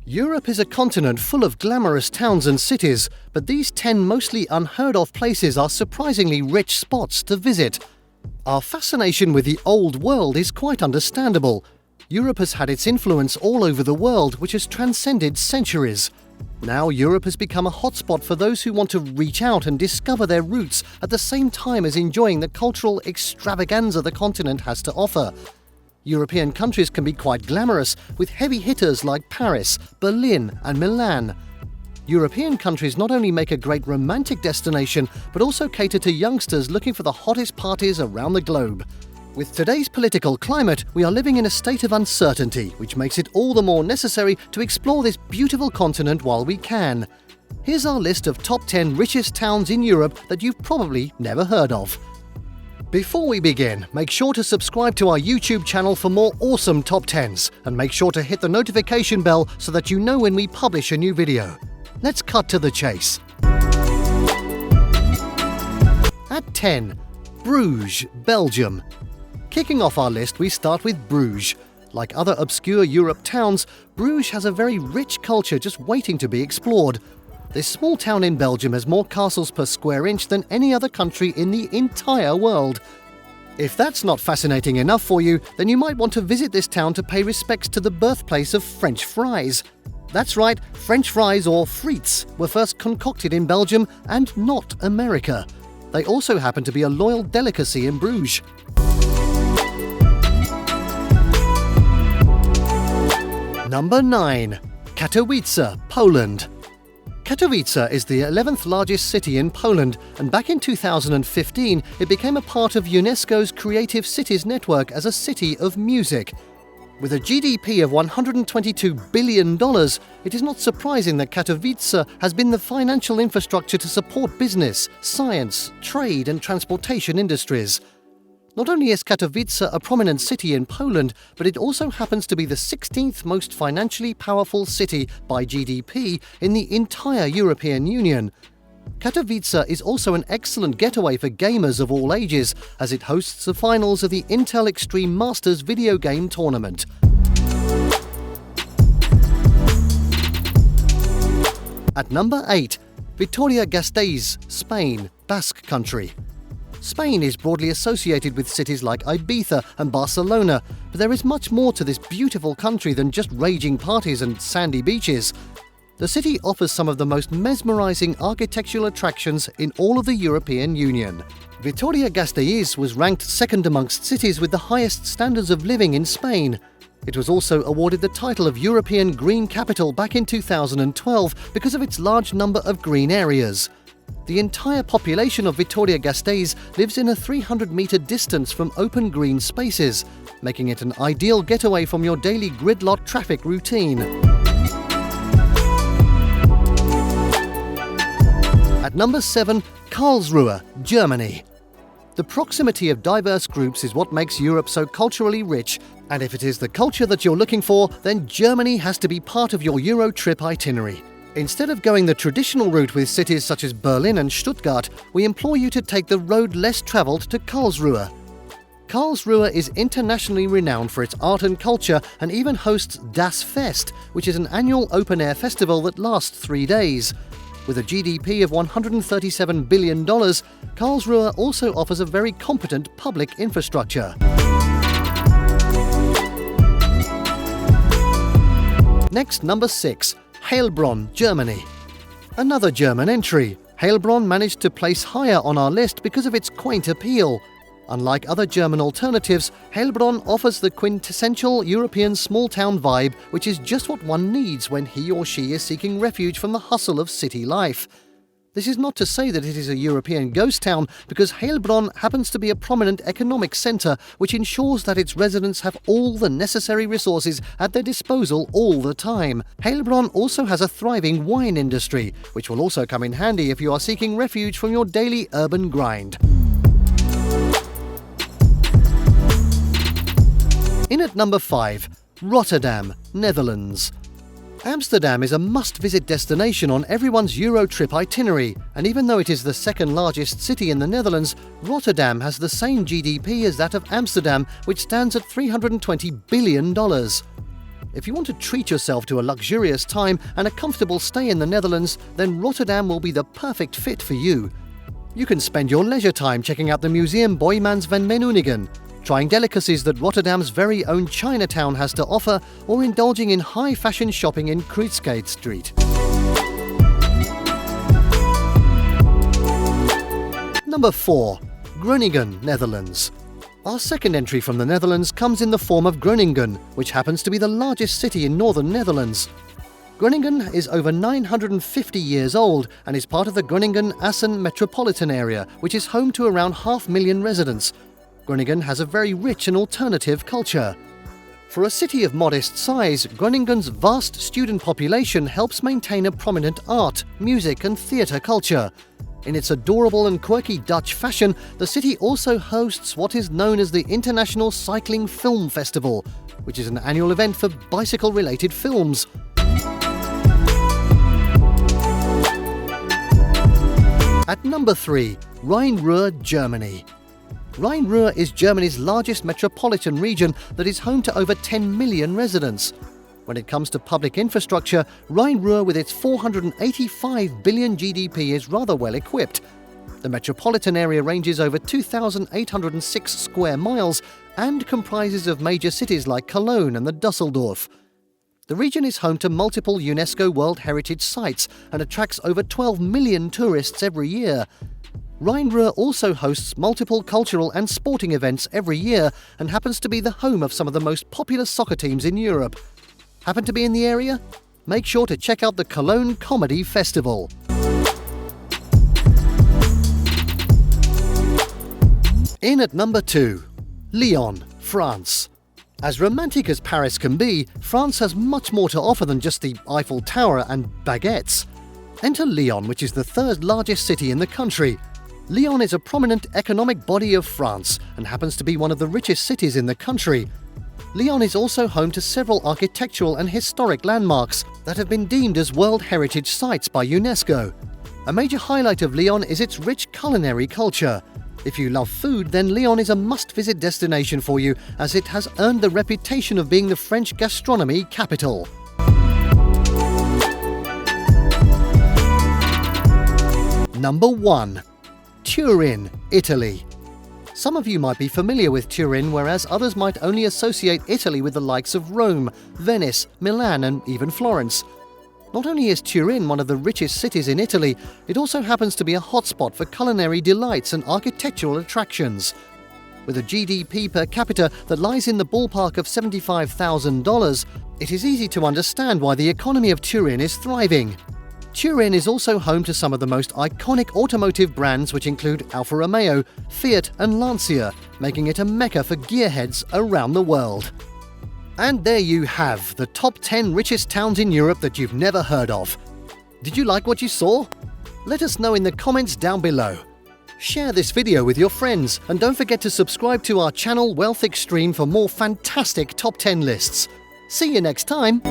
Europe is a continent full of glamorous towns and cities, but these 10 mostly unheard of places are surprisingly rich spots to visit. Our fascination with the old world is quite understandable. Europe has had its influence all over the world, which has transcended centuries. Now Europe has become a hotspot for those who want to reach out and discover their roots at the same time as enjoying the cultural extravaganza the continent has to offer. European countries can be quite glamorous, with heavy hitters like Paris, Berlin and Milan. European countries not only make a great romantic destination, but also cater to youngsters looking for the hottest parties around the globe. With today's political climate, we are living in a state of uncertainty, which makes it all the more necessary to explore this beautiful continent while we can. Here's our list of top 10 richest towns in Europe that you've probably never heard of. Before we begin, make sure to subscribe to our YouTube channel for more awesome top 10s, and make sure to hit the notification bell so that you know when we publish a new video. Let's cut to the chase. At 10. Bruges, Belgium. Kicking off our list, we start with Bruges. Like other obscure Europe towns, Bruges has a very rich culture just waiting to be explored. This small town in Belgium has more castles per square inch than any other country in the entire world. If that's not fascinating enough for you, then you might want to visit this town to pay respects to the birthplace of French fries. That's right, French fries, or frites, were first concocted in Belgium and not America. They also happen to be a loyal delicacy in Bruges. Number 9. Katowice, Poland. Katowice is the 11th largest city in Poland, and back in 2015 it became a part of UNESCO's Creative Cities Network as a city of music. With a GDP of $122 billion, it is not surprising that Katowice has been the financial infrastructure to support business, science, trade and transportation industries. Not only is Katowice a prominent city in Poland, but it also happens to be the 16th most financially powerful city by GDP in the entire European Union. Katowice is also an excellent getaway for gamers of all ages, as it hosts the finals of the Wealth Xtreme Masters video game tournament. At number 8, Vitoria-Gasteiz, Spain, Basque Country. Spain is broadly associated with cities like Ibiza and Barcelona, but there is much more to this beautiful country than just raging parties and sandy beaches. The city offers some of the most mesmerizing architectural attractions in all of the European Union. Vitoria-Gasteiz was ranked second amongst cities with the highest standards of living in Spain. It was also awarded the title of European Green Capital back in 2012 because of its large number of green areas. The entire population of Vitoria-Gasteiz lives in a 300-meter distance from open green spaces, making it an ideal getaway from your daily gridlock traffic routine. At number 7, Karlsruhe, Germany. The proximity of diverse groups is what makes Europe so culturally rich, and if it is the culture that you're looking for, then Germany has to be part of your Euro trip itinerary. Instead of going the traditional route with cities such as Berlin and Stuttgart, we implore you to take the road less travelled to Karlsruhe. Karlsruhe is internationally renowned for its art and culture and even hosts Das Fest, which is an annual open-air festival that lasts 3 days. With a GDP of $137 billion, Karlsruhe also offers a very competent public infrastructure. Next, number 6. Heilbronn, Germany. Another German entry. Heilbronn managed to place higher on our list because of its quaint appeal. Unlike other German alternatives, Heilbronn offers the quintessential European small-town vibe, which is just what one needs when he or she is seeking refuge from the hustle of city life. This is not to say that it is a European ghost town, because Heilbronn happens to be a prominent economic centre which ensures that its residents have all the necessary resources at their disposal all the time. Heilbronn also has a thriving wine industry, which will also come in handy if you are seeking refuge from your daily urban grind. In at number 5, Rotterdam, Netherlands. Amsterdam is a must-visit destination on everyone's Euro trip itinerary, and even though it is the second largest city in the Netherlands, Rotterdam has the same GDP as that of Amsterdam, which stands at $320 billion. If you want to treat yourself to a luxurious time and a comfortable stay in the Netherlands, then Rotterdam will be the perfect fit for you. You can spend your leisure time checking out the Museum Boijmans van Menunigen, trying delicacies that Rotterdam's very own Chinatown has to offer, or indulging in high-fashion shopping in Kruidskade Street. Number 4. Groningen, Netherlands. Our second entry from the Netherlands comes in the form of Groningen, which happens to be the largest city in northern Netherlands. Groningen is over 950 years old and is part of the Groningen-Assen metropolitan area, which is home to around 500,000 residents. Groningen has a very rich and alternative culture. For a city of modest size, Groningen's vast student population helps maintain a prominent art, music and theatre culture. In its adorable and quirky Dutch fashion, the city also hosts what is known as the International Cycling Film Festival, which is an annual event for bicycle-related films. At number 3, Rhine-Ruhr, Germany. Rhine-Ruhr is Germany's largest metropolitan region that is home to over 10 million residents. When it comes to public infrastructure, Rhine-Ruhr with its 485 billion GDP is rather well equipped. The metropolitan area ranges over 2,806 square miles and comprises of major cities like Cologne and the Dusseldorf. The region is home to multiple UNESCO World Heritage Sites and attracts over 12 million tourists every year. Rhine-Ruhr also hosts multiple cultural and sporting events every year and happens to be the home of some of the most popular soccer teams in Europe. Happen to be in the area? Make sure to check out the Cologne Comedy Festival. In at number 2, Lyon, France. As romantic as Paris can be, France has much more to offer than just the Eiffel Tower and baguettes. Enter Lyon, which is the third largest city in the country. Lyon is a prominent economic body of France and happens to be one of the richest cities in the country. Lyon is also home to several architectural and historic landmarks that have been deemed as World Heritage Sites by UNESCO. A major highlight of Lyon is its rich culinary culture. If you love food, then Lyon is a must-visit destination for you, as it has earned the reputation of being the French gastronomy capital. Number 1. Turin, Italy. Some of you might be familiar with Turin, whereas others might only associate Italy with the likes of Rome, Venice, Milan and even Florence. Not only is Turin one of the richest cities in Italy, it also happens to be a hotspot for culinary delights and architectural attractions. With a GDP per capita that lies in the ballpark of $75,000, it is easy to understand why the economy of Turin is thriving. Turin is also home to some of the most iconic automotive brands, which include Alfa Romeo, Fiat and Lancia, making it a mecca for gearheads around the world. And there you have the top 10 richest towns in Europe that you've never heard of. Did you like what you saw? Let us know in the comments down below. Share this video with your friends and don't forget to subscribe to our channel Wealth Xtreme for more fantastic top 10 lists. See you next time!